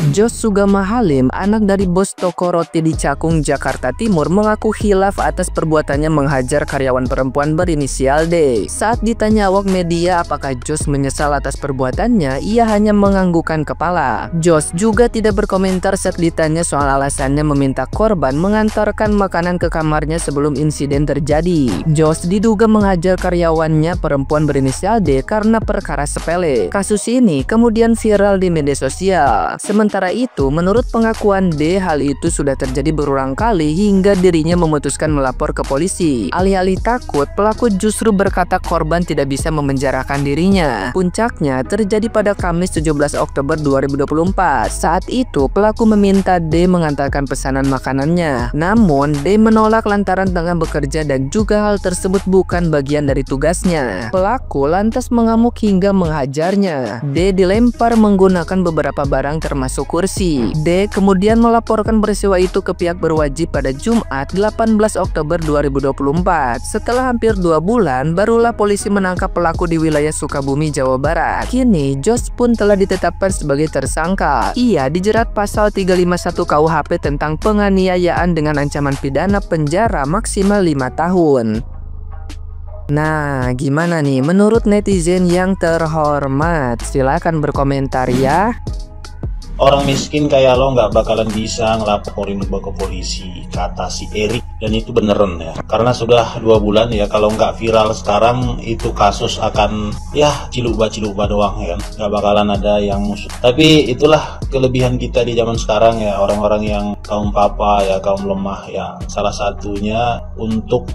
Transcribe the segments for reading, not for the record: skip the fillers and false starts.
Jos Sugama Halim, anak dari bos toko roti di Cakung, Jakarta Timur, mengaku khilaf atas perbuatannya menghajar karyawan perempuan berinisial D. Saat ditanya awak media apakah Jos menyesal atas perbuatannya, ia hanya menganggukkan kepala. Jos juga tidak berkomentar saat ditanya soal alasannya meminta korban mengantarkan makanan ke kamarnya sebelum insiden terjadi. Jos diduga menghajar karyawannya perempuan berinisial D karena perkara sepele. Kasus ini kemudian viral di media sosial. Sementara itu, menurut pengakuan D, hal itu sudah terjadi berulang kali hingga dirinya memutuskan melapor ke polisi. Alih-alih takut, pelaku justru berkata korban tidak bisa memenjarakan dirinya. Puncaknya terjadi pada Kamis 17 Oktober 2024. Saat itu, pelaku meminta D mengantarkan pesanan makanannya. Namun, D menolak lantaran tengah bekerja dan juga hal tersebut bukan bagian dari tugasnya. Pelaku lantas mengamuk hingga menghajarnya. D dilempar menggunakan beberapa barang termasuk kursi. D kemudian melaporkan peristiwa itu ke pihak berwajib pada Jumat 18 Oktober 2024. Setelah hampir 2 bulan, barulah polisi menangkap pelaku di wilayah Sukabumi, Jawa Barat. Kini, Jos pun telah ditetapkan sebagai tersangka. Ia dijerat pasal 351 KUHP tentang penganiayaan dengan ancaman pidana penjara maksimal 5 tahun. Nah, gimana nih menurut netizen yang terhormat? Silahkan berkomentar ya. Orang miskin kayak lo nggak bakalan bisa ngelaporin gue ke polisi, kata si Erik. Dan itu beneran ya, karena sudah 2 bulan ya, kalau nggak viral sekarang itu kasus akan ya ciluba-ciluba doang ya, nggak bakalan ada yang musuh. Tapi itulah kelebihan kita di zaman sekarang ya, orang-orang yang kaum papa ya, kaum lemah ya, salah satunya untuk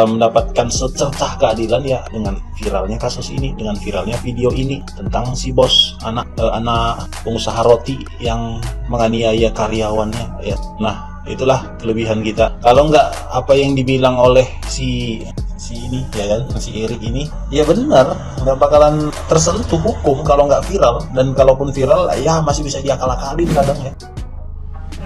mendapatkan secercah keadilan ya dengan viralnya kasus ini, dengan viralnya video ini tentang si bos anak pengusaha roti yang menganiaya karyawannya ya. Nah, itulah kelebihan kita. Kalau nggak apa yang dibilang oleh si ini ya kan, si Erik ini ya benar, nggak bakalan tersentuh hukum kalau nggak viral. Dan kalaupun viral ya masih bisa diakal-akalin kadang ya.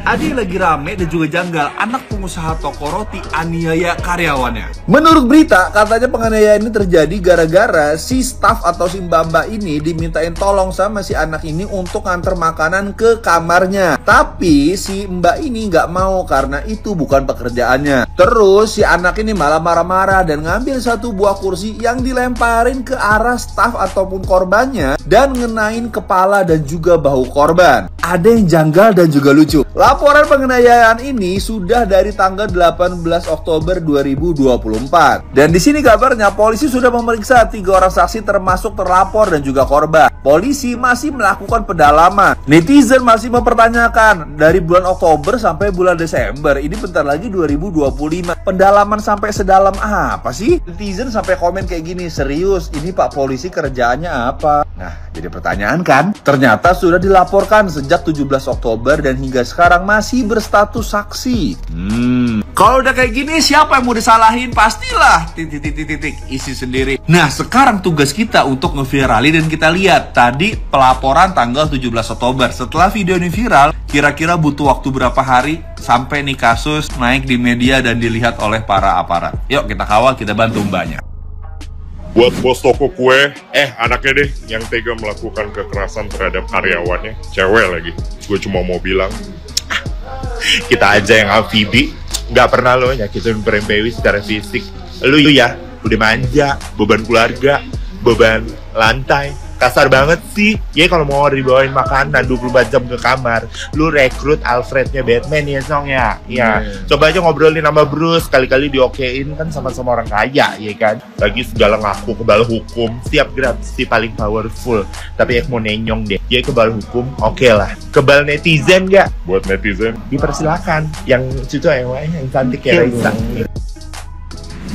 Ada yang lagi rame dan juga janggal, anak pengusaha toko roti aniaya karyawannya. Menurut berita, katanya penganiayaan ini terjadi gara-gara si staff atau si mbak-mbak ini dimintain tolong sama si anak ini untuk nganter makanan ke kamarnya. Tapi si mbak ini nggak mau karena itu bukan pekerjaannya. Terus si anak ini malah marah-marah dan ngambil satu buah kursi yang dilemparin ke arah staff ataupun korbannya dan ngenain kepala dan juga bahu korban. Ada yang janggal dan juga lucu. Laporan penganiayaan ini sudah dari tanggal 18 Oktober 2024. Dan di sini kabarnya polisi sudah memeriksa 3 orang saksi termasuk terlapor dan juga korban. Polisi masih melakukan pendalaman. Netizen masih mempertanyakan dari bulan Oktober sampai bulan Desember. Ini bentar lagi 2025. Pendalaman sampai sedalam apa sih? Netizen sampai komen kayak gini, serius ini Pak Polisi kerjaannya apa? Nah, jadi pertanyaan kan? Ternyata sudah dilaporkan sejak 17 Oktober dan hingga sekarang masih berstatus saksi. Kalau udah kayak gini siapa yang mau disalahin? Pastilah titik isi sendiri. Nah, sekarang tugas kita untuk ngeviralin dan kita lihat tadi pelaporan tanggal 17 Oktober. Setelah video ini viral, kira-kira butuh waktu berapa hari sampai nih kasus naik di media dan dilihat oleh para aparat? Yuk kita kawal, kita bantu mbaknya. Buat bos toko kue, anaknya deh yang tega melakukan kekerasan terhadap karyawannya, cewek lagi. Gue cuma mau bilang, kita aja yang amfibi, nggak pernah lo nyakitin perempewi secara fisik. Lu ya, udah manja, beban keluarga, beban lantai. Kasar banget sih. Ya kalau mau dibawain makanan 24 jam ke kamar, lu rekrut Alfrednya Batman ya Song ya. Iya. Coba aja ngobrolin sama Bruce, kali-kali diokein kan sama-sama orang kaya ya kan. Lagi segala ngaku kebal hukum, siap gratis sih paling powerful. Tapi mau nenyong deh. Ya kebal hukum, oke lah. Kebal netizen nggak? Buat netizen dipersilakan. Yang cucu yang cantik ya Raisa.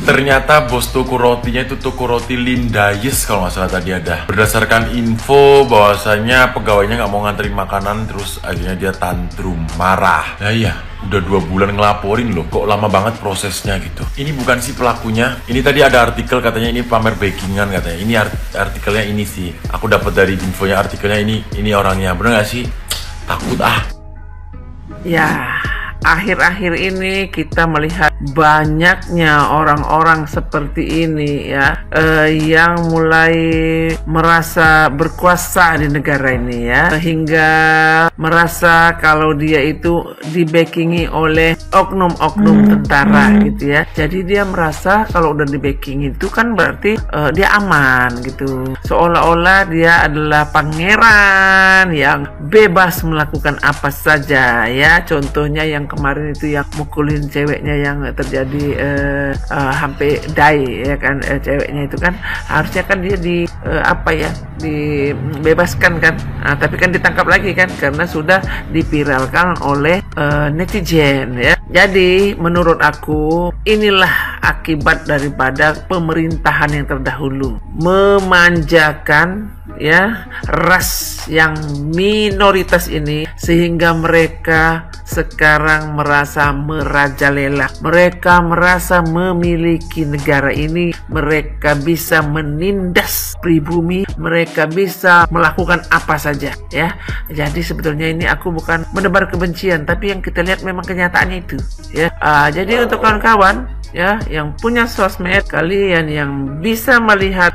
Ternyata bos toko rotinya itu toko roti Lindayes kalau nggak salah tadi ada. Berdasarkan info bahwasanya pegawainya nggak mau nganterin makanan, terus akhirnya dia tantrum, marah. Nah iya, udah 2 bulan ngelaporin loh, kok lama banget prosesnya gitu. Ini bukan si pelakunya. Ini tadi ada artikel katanya ini pamer backingan katanya. Ini artikelnya ini sih. Aku dapat dari infonya artikelnya ini orangnya. Bener nggak sih? Takut ah. Ya, akhir-akhir ini kita melihat banyaknya orang-orang seperti ini ya, yang mulai merasa berkuasa di negara ini ya, sehingga merasa kalau dia itu di-backingi oleh oknum-oknum tentara gitu ya. Jadi dia merasa kalau udah di-backing itu kan berarti dia aman gitu, seolah-olah dia adalah pangeran yang bebas melakukan apa saja ya. Contohnya yang kemarin itu yang mukulin ceweknya yang terjadi sampai die ya kan, ceweknya itu kan harusnya kan dia dibebaskan kan, tapi kan ditangkap lagi kan karena sudah dipiralkan oleh netizen ya. Jadi menurut aku inilah akibat daripada pemerintahan yang terdahulu, memanjakan ya ras yang minoritas ini sehingga mereka sekarang merasa merajalela, mereka merasa memiliki negara ini, mereka bisa menindas pribumi, mereka bisa melakukan apa saja ya. Jadi sebetulnya ini aku bukan menebar kebencian, tapi yang kita lihat memang kenyataannya itu ya. Jadi untuk kawan-kawan ya yang punya sosmed, kalian yang bisa melihat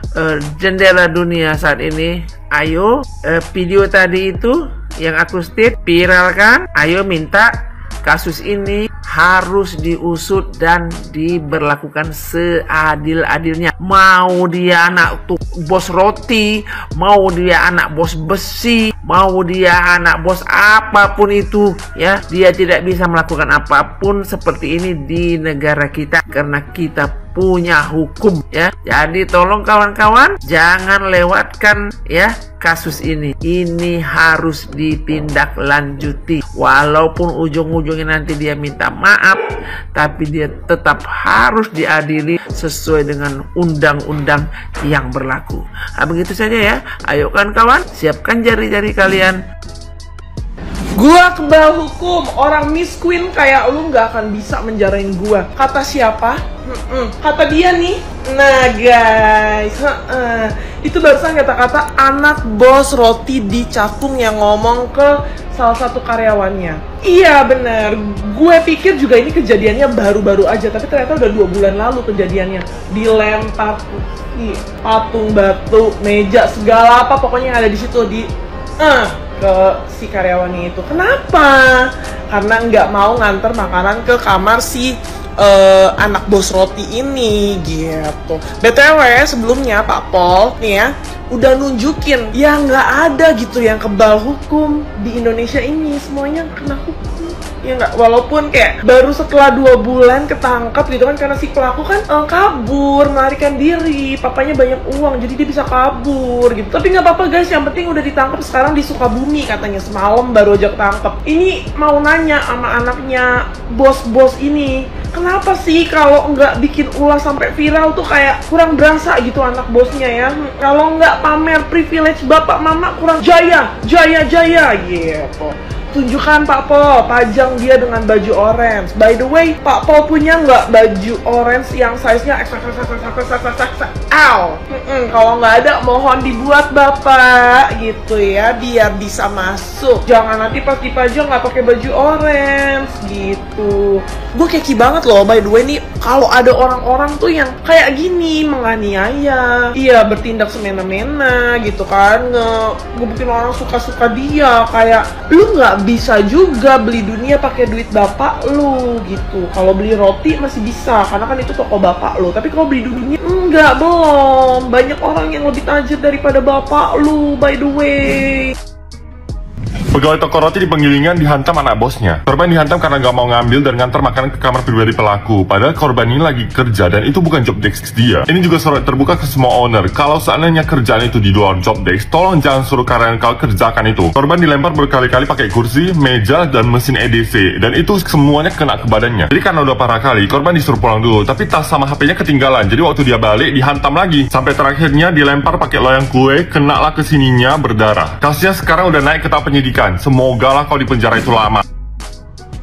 jendela dunia saat ini, ayo video tadi itu yang aku state viralkan, ayo minta kasus ini harus diusut dan diberlakukan seadil-adilnya. Mau dia anak bos roti, mau dia anak bos besi, mau dia anak bos apapun itu ya, dia tidak bisa melakukan apapun seperti ini di negara kita karena kita punya hukum ya. Jadi tolong kawan-kawan jangan lewatkan ya kasus ini. Ini harus ditindaklanjuti. Walaupun ujung-ujungnya nanti dia minta maaf, tapi dia tetap harus diadili sesuai dengan undang-undang yang berlaku. Nah, begitu saja ya. Ayo kan kawan, siapkan jari-jari kalian. Gua kebal hukum, orang Miss Queen kayak lu nggak akan bisa menjarain gua. Kata siapa? Kata dia nih. Nah guys, itu barusan kata-kata anak bos roti di Cakung yang ngomong ke salah satu karyawannya. Iya bener, gue pikir juga ini kejadiannya baru-baru aja, tapi ternyata udah 2 bulan lalu kejadiannya. Dilempar patung batu, meja, segala apa pokoknya yang ada di situ ke si karyawannya itu. Kenapa? Karena nggak mau nganter makanan ke kamar si anak bos roti ini gitu. BTW sebelumnya Pak Pol nih ya udah nunjukin ya nggak ada gitu yang kebal hukum di Indonesia ini, semuanya kena hukum. Ya nggak, walaupun kayak baru setelah 2 bulan ketangkap gitu kan, karena si pelaku kan kabur, melarikan diri, papanya banyak uang jadi dia bisa kabur gitu. Tapi nggak apa-apa guys, yang penting udah ditangkap sekarang di Sukabumi katanya, semalam baru aja ketangkep. Ini mau nanya sama anaknya bos-bos ini, kenapa sih kalau nggak bikin ulah sampai viral tuh kayak kurang berasa gitu anak bosnya ya. Kalau nggak pamer privilege bapak mama kurang jaya gitu. Tunjukkan Pak Pol, pajang dia dengan baju orange. By the way, Pak Pol punya nggak baju orange yang size-nya XL? Kalau nggak ada, mohon dibuat Bapak gitu ya, biar bisa masuk. Jangan nanti pas dipajang nggak pakai baju orange gitu. Gue keki banget loh, by the way nih, kalau ada orang-orang tuh yang kayak gini, menganiaya, iya bertindak semena-mena gitu kan, ngebukin orang suka-suka dia, kayak lu nggak bisa juga beli dunia pakai duit bapak lu gitu. Kalau beli roti masih bisa karena kan itu toko bapak lu, tapi kalau beli dunia enggak, belum. Banyak orang yang lebih tajir daripada bapak lu, by the way. Pegawai toko roti di Penggilingan dihantam anak bosnya. Korban dihantam karena gak mau ngambil dan ngantar makanan ke kamar pribadi pelaku. Padahal korban ini lagi kerja dan itu bukan job desk dia. Ini juga surat terbuka ke semua owner. Kalau seandainya kerjaan itu di luar job desk, tolong jangan suruh karyawan kau kerjakan itu. Korban dilempar berkali-kali pakai kursi, meja, dan mesin EDC. Dan itu semuanya kena ke badannya. Jadi karena udah parah kali, korban disuruh pulang dulu. Tapi tas sama HP-nya ketinggalan. Jadi waktu dia balik, dihantam lagi. Sampai terakhirnya dilempar pakai loyang kue, kenalah ke sininya berdarah. Kasusnya sekarang udah naik ke tahap penyidikan. Semoga lah kau di penjara itu lama.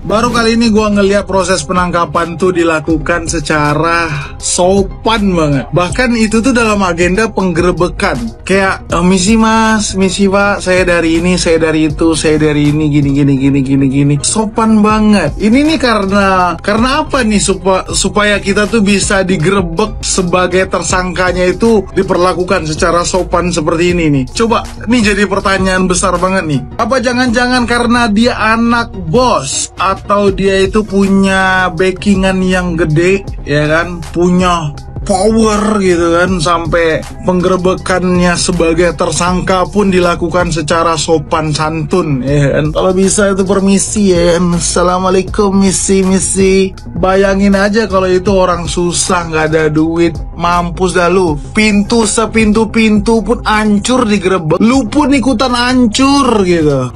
Baru kali ini gua ngeliat proses penangkapan tuh dilakukan secara sopan banget. Bahkan itu tuh dalam agenda penggerebekan. Kayak misi mas, misi pak, saya dari ini, saya dari itu, saya dari ini, gini. Sopan banget. Ini nih karena apa nih supaya kita tuh bisa digerebek sebagai tersangkanya itu diperlakukan secara sopan seperti ini nih. Coba, nih jadi pertanyaan besar banget nih. Apa jangan-jangan karena dia anak bos? Atau dia itu punya backingan yang gede, ya kan, punya power gitu kan, sampai penggerebekannya sebagai tersangka pun dilakukan secara sopan santun, ya kan. Kalau bisa itu permisi, ya kan. Assalamualaikum misi. Bayangin aja kalau itu orang susah, nggak ada duit, mampus dah lu. Pintu sepintu-pintu pun hancur digerebek, lu pun ikutan hancur gitu.